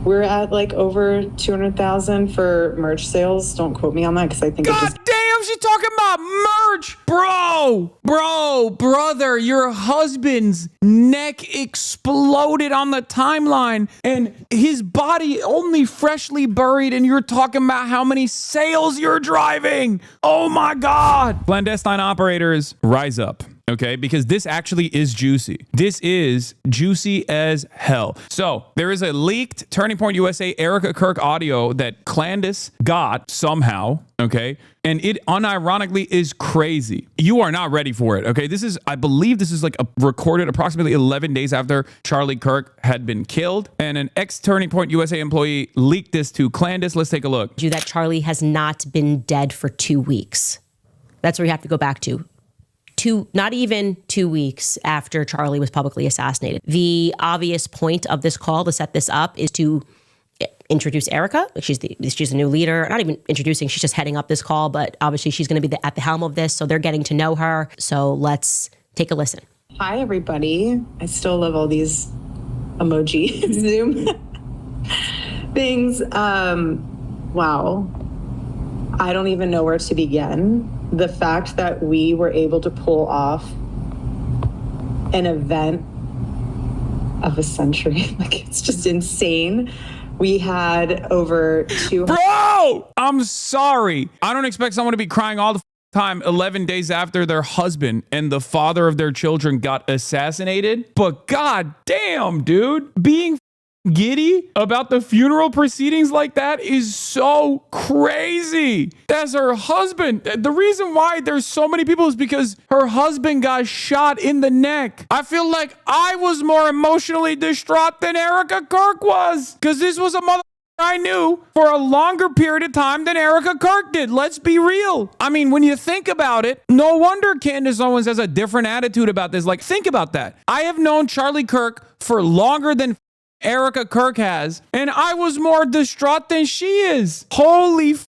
We're at like over 200,000 for merch sales. Don't quote me on that because I think God damn, she's talking about merch. Brother, your husband's neck exploded on the timeline and his body only freshly buried, and you're talking about how many sales you're driving. Oh my God. Clandestine operators, rise up. Okay, because this actually is juicy. This is juicy as hell. So there is a leaked Turning Point USA Erica Kirk audio that Clandis got somehow. Okay, and it unironically is crazy. You are not ready for it. Okay, I believe this is like recorded approximately 11 days after Charlie Kirk had been killed, and an ex Turning Point USA employee leaked this to Clandis. Let's take a look. That Charlie has not been dead for 2 weeks. That's where you have to go back to. Not even 2 weeks after Charlie was publicly assassinated. The obvious point of this call to set this up is to introduce Erika. She's a new leader. Not even introducing, she's just heading up this call, but obviously she's going to be at the helm of this, so they're getting to know her. So let's take a listen. Hi, everybody. I still love all these emoji Zoom things. Wow. I don't even know where to begin. The fact that we were able to pull off an event of a century, like, it's just insane. We had over 200. Bro, I'm sorry. I don't expect someone to be crying all the time 11 days after their husband and the father of their children got assassinated. But god damn, dude, being giddy about the funeral proceedings like that is so crazy. That's her husband. The reason why there's so many people is because her husband got shot in the neck. I feel like I was more emotionally distraught than Erica Kirk was, because this was a mother I knew for a longer period of time than Erica Kirk did. Let's be real. I mean, when you think about it, no wonder Candace Owens has a different attitude about this. Like, think about that. I have known Charlie Kirk for longer than Erica Kirk has, and I was more distraught than she is. Holy f.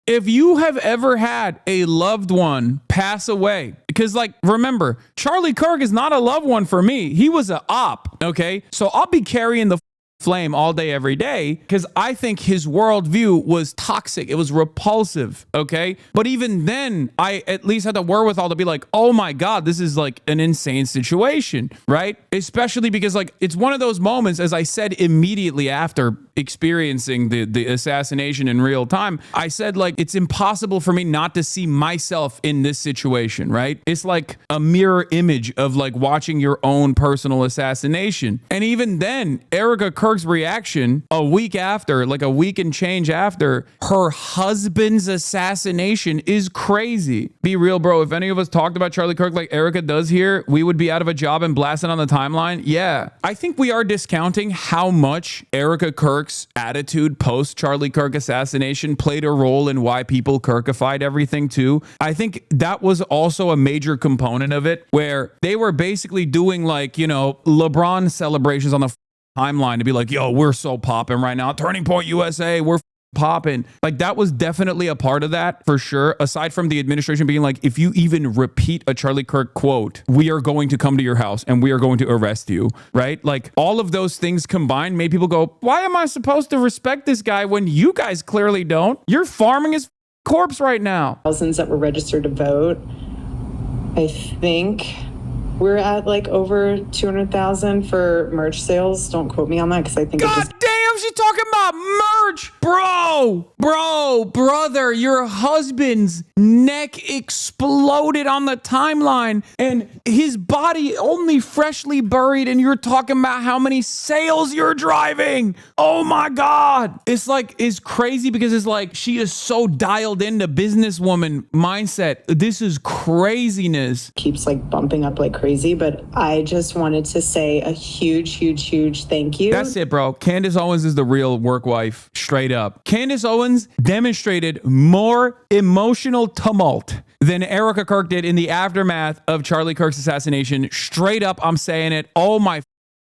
If you have ever had a loved one pass away, because, like, remember, Charlie Kirk is not a loved one for me. He was an op, okay? So I'll be carrying the flame all day, every day, because I think his worldview was toxic. It was repulsive, okay? But even then, I at least had the wherewithal to be like, oh my God, this is like an insane situation, right? Especially because, like, it's one of those moments, as I said immediately after experiencing the assassination in real time, I said, like, it's impossible for me not to see myself in this situation, right? It's like a mirror image of, like, watching your own personal assassination. And even then, Erica Kirk's reaction a week after, like a week and change after her husband's assassination, is crazy. Be real, bro. If any of us talked about Charlie Kirk like Erica does here, we would be out of a job and blasted on the timeline. Yeah. I think we are discounting how much Erica Kirk's attitude post Charlie Kirk assassination played a role in why people Kirkified everything too. I think that was also a major component of it, where they were basically doing, like, you know, LeBron celebrations on the timeline to be like, yo, we're so popping right now. Turning Point USA, we're popping. Like, that was definitely a part of that for sure. Aside from the administration being like, if you even repeat a Charlie Kirk quote, we are going to come to your house and we are going to arrest you, right? Like, all of those things combined made people go, why am I supposed to respect this guy when you guys clearly don't? You're farming his corpse right now. Thousands that were registered to vote. I think we're at like over 200,000 for merch sales. Don't quote me on that because I think God damn, she's talking about merch. Brother, your husband's neck exploded on the timeline and his body only freshly buried, and you're talking about how many sales you're driving. Oh my God. It's like, it's crazy because it's like she is so dialed into businesswoman mindset. This is craziness. Keeps like bumping up like crazy, but I just wanted to say a huge thank you. That's it, bro. Candace Owens is the real work wife, straight up. Candace Owens demonstrated more emotional tumult than Erica Kirk did in the aftermath of Charlie Kirk's assassination. Straight up, I'm saying it. Oh my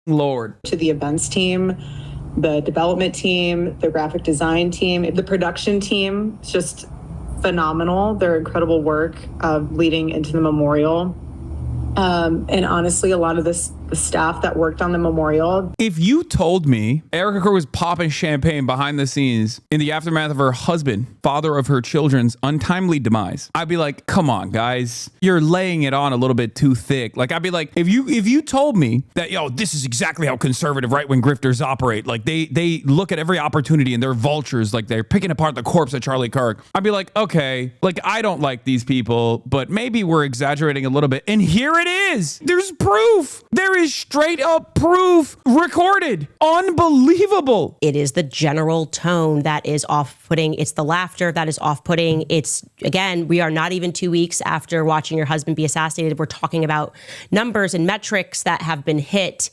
Lord. To the events team, the development team, the graphic design team, the production team, it's just phenomenal. Their incredible work leading into the memorial. And honestly, a lot of this the staff that worked on the memorial. If you told me Erica Kirk was popping champagne behind the scenes in the aftermath of her husband, father of her children's untimely demise, I'd be like, come on, guys, you're laying it on a little bit too thick. Like, I'd be like, if you told me that, yo, this is exactly how conservative right-wing grifters operate. Like, they look at every opportunity and they're vultures. Like, they're picking apart the corpse of Charlie Kirk. I'd be like, okay, like, I don't like these people, but maybe we're exaggerating a little bit. And here it is. There's proof. There is straight up proof recorded. Unbelievable. It is the general tone that is off-putting. It's the laughter that is off-putting. It's, again, we are not even 2 weeks after watching your husband be assassinated. We're talking about numbers and metrics that have been hit.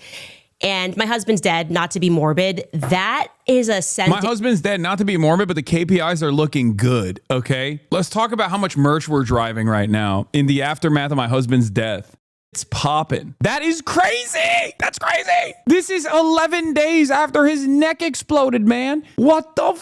And my husband's dead, not to be morbid. That is a sense. My husband's dead, not to be morbid, but the KPIs are looking good, okay? Let's talk about how much merch we're driving right now in the aftermath of my husband's death. It's popping. That is crazy. That's crazy. This is 11 days after his neck exploded, man. What the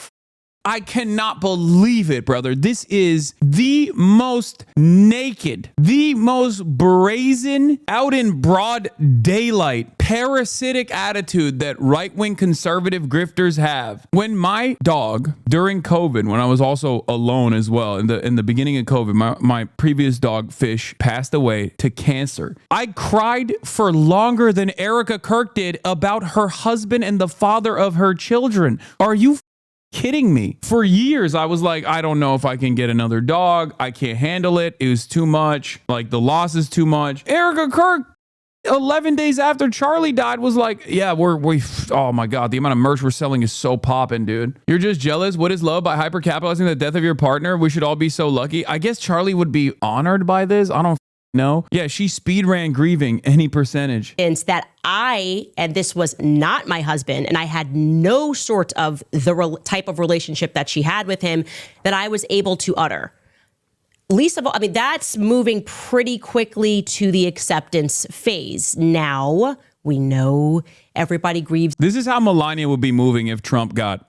I cannot believe it, brother. This is the most naked, the most brazen, out in broad daylight, parasitic attitude that right-wing conservative grifters have. When my dog, during COVID, when I was also alone as well, in the beginning of COVID, my previous dog, Fish, passed away to cancer. I cried for longer than Erica Kirk did about her husband and the father of her children. Are you kidding me? For years, I was like, I don't know if I can get another dog. I can't handle it. It was too much. Like, the loss is too much. Erica Kirk, 11 days after Charlie died, was like, yeah, we oh my God, the amount of merch we're selling is so popping, dude. You're just jealous. What is love? By hypercapitalizing the death of your partner? We should all be so lucky. I guess Charlie would be honored by this. I don't know. Yeah, she speed ran grieving any percentage. And that and this was not my husband, and I had no sort of the type of relationship that she had with him that I was able to utter. Least of all, I mean, that's moving pretty quickly to the acceptance phase. Now, we know everybody grieves. This is how Melania would be moving if Trump got,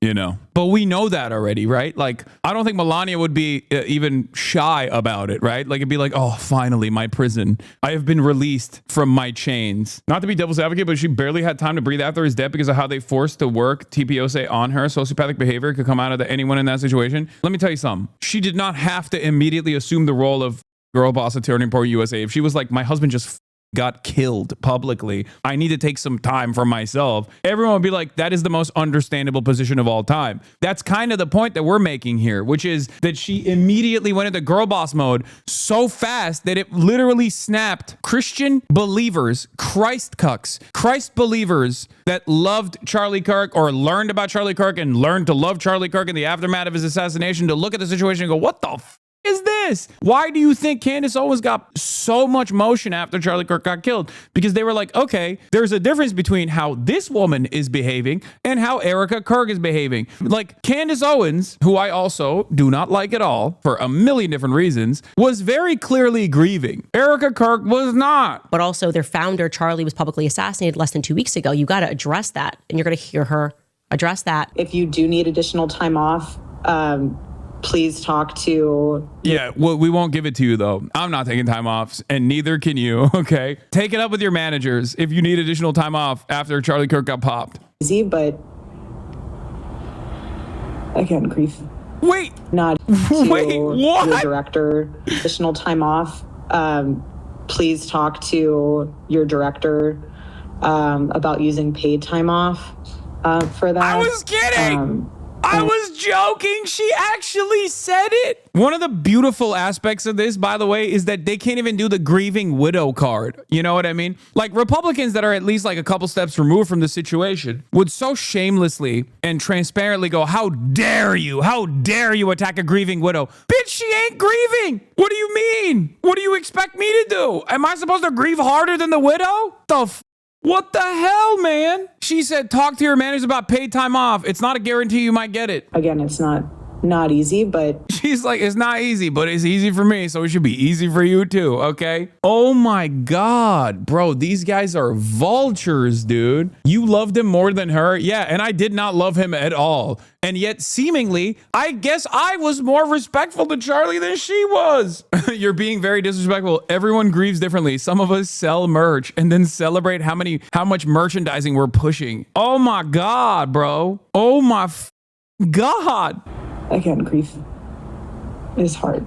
But we know that already, right? Like, I don't think Melania would be even shy about it, right? Like, it'd be like, oh, finally, my prison. I have been released from my chains. Not to be devil's advocate, but she barely had time to breathe after his death because of how they forced to work TPOSA on her. Sociopathic behavior could come out of anyone in that situation. Let me tell you something. She did not have to immediately assume the role of girl boss at Turning Point USA. If she was like, my husband just got killed publicly, I need to take some time for myself, everyone would be like, that is the most understandable position of all time. That's kind of the point that we're making here, which is that she immediately went into girl boss mode so fast that it literally snapped Christian believers, Christ cucks, Christ believers that loved Charlie Kirk or learned about Charlie Kirk and learned to love Charlie Kirk in the aftermath of his assassination, to look at the situation and go, what the is this? Why do you think Candace Owens got so much motion after Charlie Kirk got killed? Because they were like, okay, there's a difference between how this woman is behaving and how Erica Kirk is behaving. Like, Candace Owens, who I also do not like at all for a million different reasons, was very clearly grieving. Erica Kirk was not. But also their founder, Charlie, was publicly assassinated less than 2 weeks ago. You got to address that, and you're going to hear her address that. If you do need additional time off, please talk to... Yeah, well, we won't give it to you, though. I'm not taking time off, and neither can you, okay? Take it up with your managers if you need additional time off after Charlie Kirk got popped. Easy, but again, grief. Wait. Not to Wait, what? your director. Additional time off. Please talk to your director about using paid time off for that. I was kidding. I was joking. She actually said it. One of the beautiful aspects of this, by the way, is that they can't even do the grieving widow card. You know what I mean? Like, Republicans that are at least like a couple steps removed from the situation would so shamelessly and transparently go, how dare you? How dare you attack a grieving widow? Bitch, she ain't grieving. What do you mean? What do you expect me to do? Am I supposed to grieve harder than the widow? What the hell, man? She said, talk to your managers about paid time off. It's not a guarantee you might get it. Again, it's not not easy, but She's like, it's not easy, but it's easy for me, so it should be easy for you too, okay? Oh my God, bro, these guys are vultures, dude. You loved him more than her? Yeah, and I did not love him at all. And yet, seemingly, I guess I was more respectful to Charlie than she was. You're being very disrespectful. Everyone grieves differently. Some of us sell merch and then celebrate how much merchandising we're pushing. Oh my God, bro. Oh my God. again, grief is hard.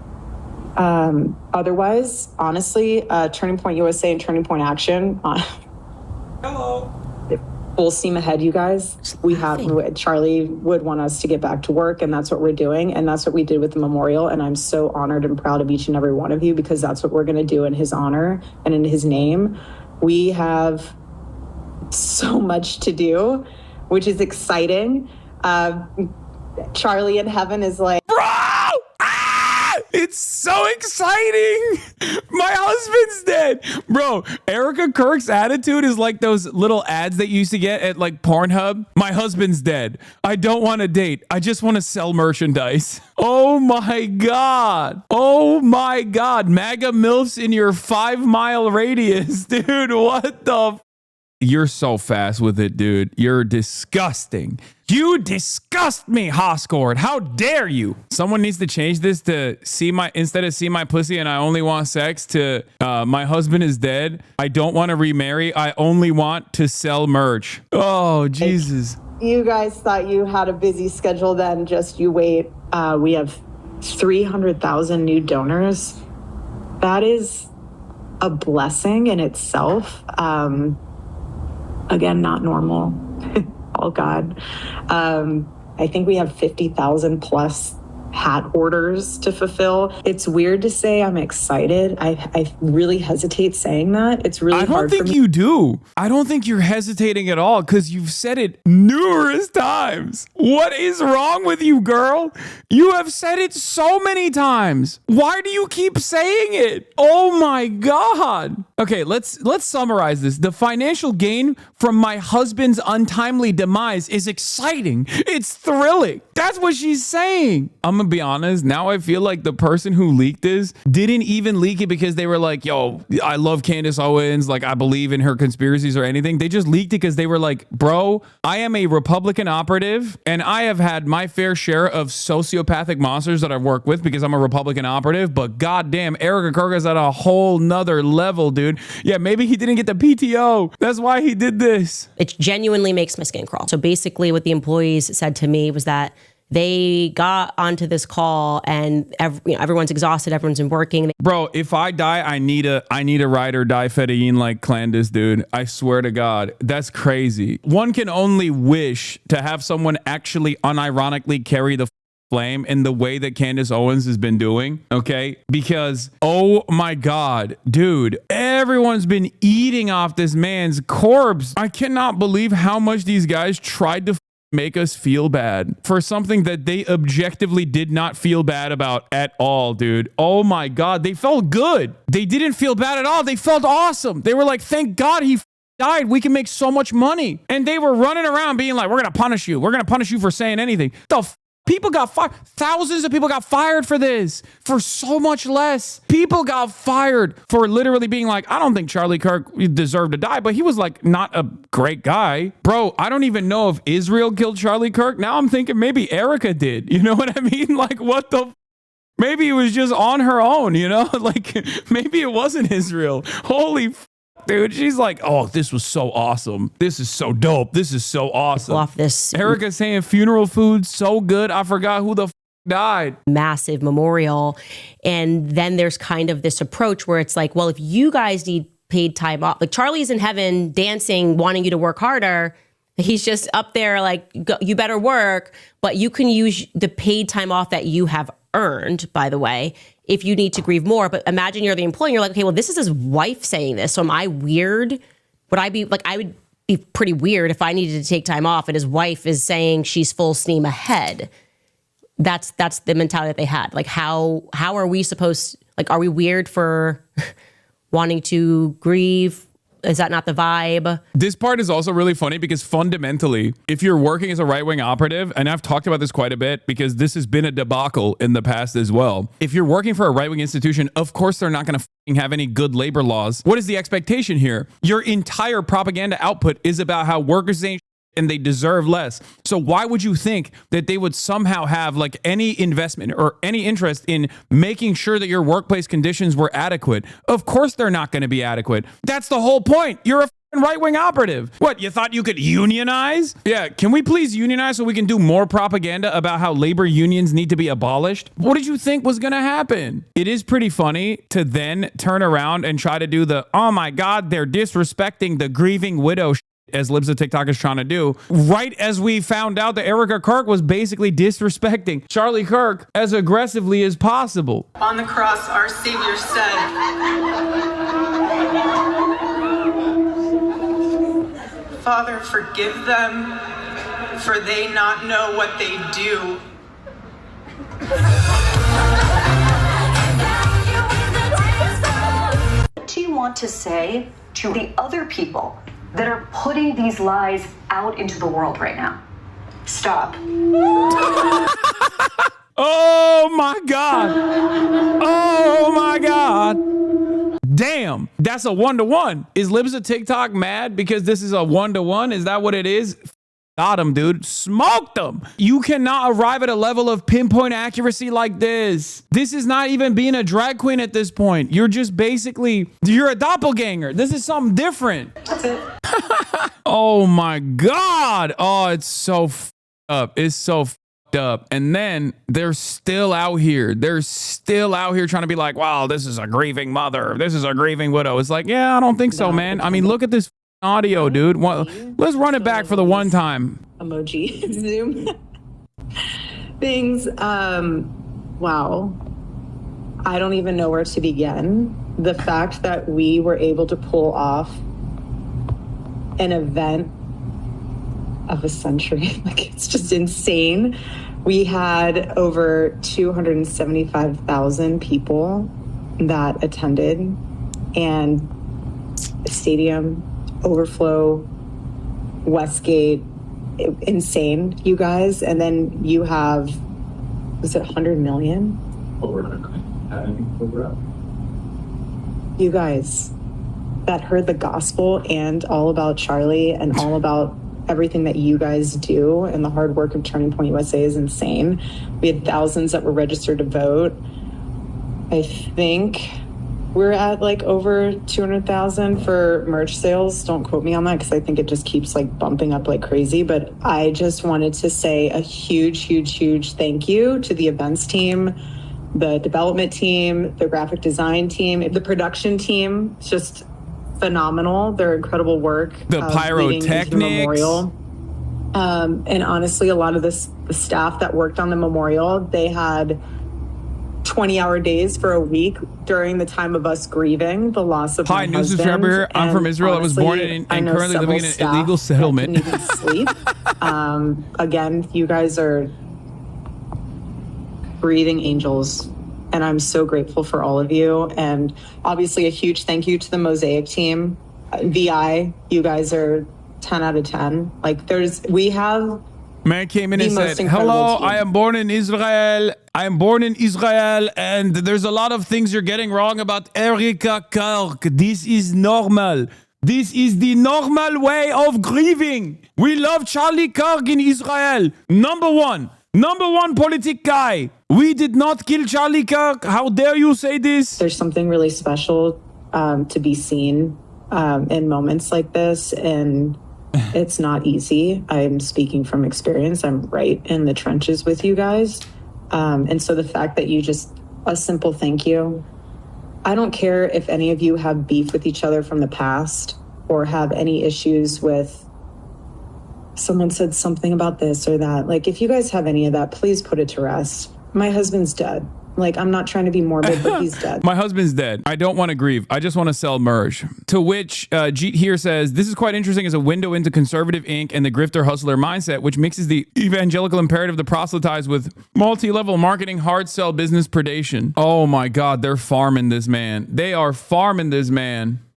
Otherwise, honestly, Turning Point USA and Turning Point Action. Hello. Full steam ahead, you guys. We have, Charlie would want us to get back to work, and that's what we're doing. And that's what we did with the memorial. And I'm so honored and proud of each and every one of you, because that's what we're going to do in his honor and in his name. We have so much to do, which is exciting. Charlie in heaven is like, Bro! It's so exciting. My husband's dead. Bro, Erica Kirk's attitude is like those little ads that you used to get at like Pornhub. My husband's dead. I don't want to date. I just want to sell merchandise. Oh my God. Oh my God. MAGA MILFs in your 5-mile radius. Dude, what the You're so fast with it, dude. You're disgusting. You disgust me, Hoscord. How dare you? Someone needs to change this to instead of see my pussy and I only want sex to my husband is dead. I don't want to remarry. I only want to sell merch. Oh, Jesus. you guys thought you had a busy schedule, then just you wait. We have 300,000 new donors. That is a blessing in itself. Again, not normal. All God. I think we have 50,000 plus hat orders to fulfill. It's weird to say I'm excited. I really hesitate saying that. It's really hard for me. I don't think you do. I don't think you're hesitating at all because you've said it numerous times. What is wrong with you, girl? You have said it so many times. Why do you keep saying it? Oh my God. Okay, let's summarize this. The financial gain from my husband's untimely demise is exciting. It's thrilling. That's what she's saying. I'm gonna be honest. Now I feel like the person who leaked this didn't even leak it because they were like, yo, I love Candace Owens. Like, I believe in her conspiracies or anything. They just leaked it because they were like, bro, I am a Republican operative and I have had my fair share of sociopathic monsters that I've worked with because I'm a Republican operative. But goddamn, Erica Kirk is at a whole nother level, dude. Yeah, maybe he didn't get the PTO. That's why he did this. It genuinely makes my skin crawl. So basically what the employees said to me was that they got onto this call and everyone's exhausted, everyone's been working. Bro, if I die, I need a ride or die Fedayeen like Clandis, dude. I swear to God, that's crazy. One can only wish to have someone actually unironically carry the flame in the way that Candace Owens has been doing, okay? Because, oh my God, dude, everyone's been eating off this man's corpse. I cannot believe how much these guys tried to make us feel bad for something that they objectively did not feel bad about at all, dude. Oh my God, they felt good. They didn't feel bad at all. They felt awesome. They were like, thank God he died. We can make so much money. And they were running around being like, we're going to punish you. We're going to punish you for saying anything. People got fired. Thousands of people got fired for this, for so much less. People got fired for literally being like, I don't think Charlie Kirk deserved to die, but he was like not a great guy. Bro, I don't even know if Israel killed Charlie Kirk. Now I'm thinking maybe Erica did. You know what I mean? Like, what the? Maybe it was just on her own, you know? Like, maybe it wasn't Israel. Holy dude, she's like, oh, this was so awesome. This is so dope. This is so awesome. Off this Erica saying funeral food so good. I forgot who the died. Massive memorial. And then there's kind of this approach where it's like, well, if you guys need paid time off, like Charlie's in heaven dancing, wanting you to work harder. He's just up there like, you better work, but you can use the paid time off that you have earned, by the way, if you need to grieve more. But imagine you're the employee and you're like, okay, well, this is his wife saying this. So am I weird? Would I be like, I would be pretty weird if I needed to take time off and his wife is saying she's full steam ahead. That's the mentality that they had. Like, how are we supposed, like, are we weird for wanting to grieve Is that not the vibe? This part is also really funny because fundamentally, if you're working as a right-wing operative, and I've talked about this quite a bit because this has been a debacle in the past as well. If you're working for a right-wing institution, of course they're not going to have any good labor laws. What is the expectation here? Your entire propaganda output is about how workers ain't and they deserve less. So why would you think that they would somehow have like any investment or any interest in making sure that your workplace conditions were adequate? Of course they're not going to be adequate. That's the whole point. You're a right-wing operative. What, you thought you could unionize? Yeah, can we please unionize so we can do more propaganda about how labor unions need to be abolished? What did you think was going to happen? It is pretty funny to then turn around and try to do the, oh my God, they're disrespecting the grieving widow as Libs of TikTok is trying to do, right as we found out that Erica Kirk was basically disrespecting Charlie Kirk as aggressively as possible. On the cross, our Savior said, Father, forgive them, for they not know what they do. What do you want to say to the other people that are putting these lies out into the world right now? Stop. Oh my God. Oh my God. Damn, that's a 1-to-1. Is Libs of TikTok mad because this is a 1-to-1? Is that what it is? Got him, dude. Smoked him. You cannot arrive at a level of pinpoint accuracy like this. This is not even being a drag queen at this point. You're just basically, you're a doppelganger. This is something different. That's it. Oh my God. Oh, it's so up. It's so up. And then they're still out here. They're still out here trying to be like, wow, this is a grieving mother. This is a grieving widow. It's like, yeah, I don't think so, man. I mean, look at this audio, dude. Let's run it back for the one time. Emoji Zoom things. Wow. I don't even know where to begin. The fact that we were able to pull off an event of a century, like, it's just insane. We had over 275,000 people that attended, and the stadium overflow, Westgate, insane, you guys. And then you have, was it 100 million? You guys that heard the gospel and all about Charlie and all about everything that you guys do, and the hard work of Turning Point USA is insane. We had thousands that were registered to vote. I think we're at like over 200,000 for merch sales. Don't quote me on that because I think it just keeps like bumping up like crazy. But I just wanted to say a huge, huge, huge thank you to the events team, the development team, the graphic design team, the production team. It's just phenomenal. Their incredible work. The pyrotechnics. The memorial. And honestly, a lot of the staff that worked on the memorial, they had 20-hour days for a week during the time of us grieving the loss of my husband. Hi, news subscriber here. I'm from Israel. Honestly, I was born in and currently living in an illegal settlement. Couldn't even sleep. Again, you guys are breathing angels, and I'm so grateful for all of you. And obviously a huge thank you to the Mosaic team. VI, you guys are 10 out of 10. Like, we have Man came in and said, hello, I am born in Israel. I am born in Israel, and there's a lot of things you're getting wrong about Erica Kirk. This is normal. This is the normal way of grieving. We love Charlie Kirk in Israel. Number one politic guy. We did not kill Charlie Kirk. How dare you say this? There's something really special to be seen in moments like this, and it's not easy. I'm speaking from experience. I'm right in the trenches with you guys. And so the fact that you just, a simple thank you. I don't care if any of you have beef with each other from the past or have any issues with someone said something about this or that. Like, if you guys have any of that, please put it to rest. My husband's dead. Like, I'm not trying to be morbid, but he's dead. My husband's dead. I don't want to grieve. I just want to sell merch. To which Jeet here says, this is quite interesting as a window into conservative ink and the grifter hustler mindset, which mixes the evangelical imperative to proselytize with multi-level marketing, hard sell business predation. Oh my God, they're farming this man. They are farming this man.